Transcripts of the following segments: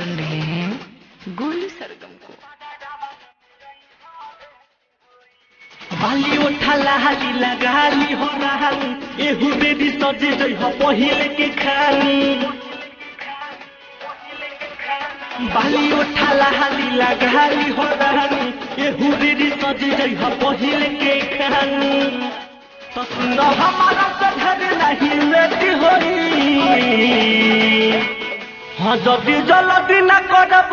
सुन रहे हैं गोलू सरगम को। बाली उठाला हाली लगाली हो रहाली एहू बेदी सजे जई हो पहिले के खानी। बाली उठाला हाली लगाली हो रहाली एहू बेदी सजे जई हो पहिले के खानी। तो सुन हमारा सधर नहीं लेती होई हाँ जदि जल्दी न करब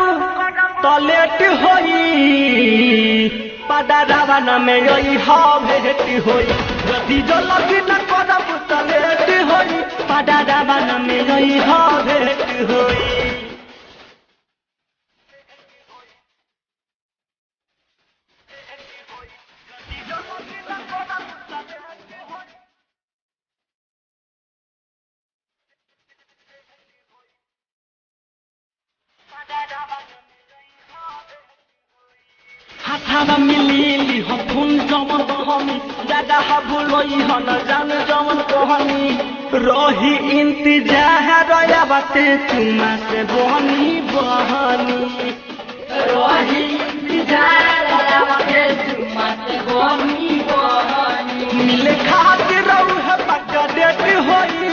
तो लेट होई पादा रावण में यही हाँ भेटी होई। जदि जल्दी न करब तो लेट होई पादा रावण में यही हाँ भेटी होई। हाथावा मिलीली हो फून जमन बहनी दादा हबुलोई हो न जान जमन कहनी। रही इंतजार रया बाते तुमा से बहनी बहनी। रही इंतजार रया बाते तुमा से बहनी बहनी। मिले खातिर रह पक्का डेट होई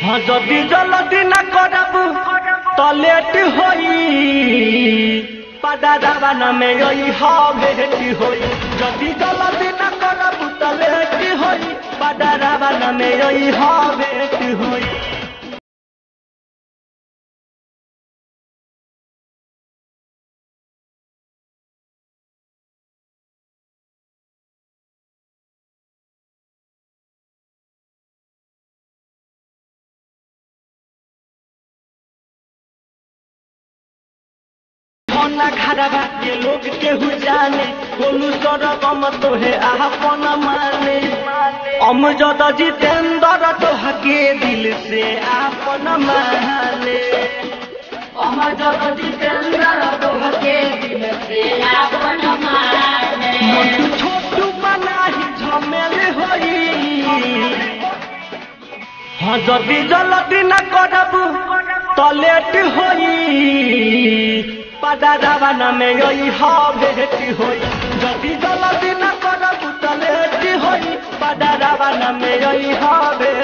हाँ जदि जल्दी न करब तो लेट होई पादा रावण में यही हाँ भेटी होई। जदि जल्दी न करब तो लेट होई पादा रावण में यही हाँ भेटी होई। ना घरवा के लोग केहू जाने गोलू सरगम तोहे आपन माने। अमजद जितेंद्र तोहके दिल से आपन माने। अमजद जितेंद्र तोहके दिल से आपन माने। मोटू छोटू बनाही झमेल होई हाँ जदि जल्दी न करब तो लेट होई पादा रावण में यही हाँ भेटी होई। जदि जल्दी न करब तो लेट होई पादा रावण में यही हाँ भेटी।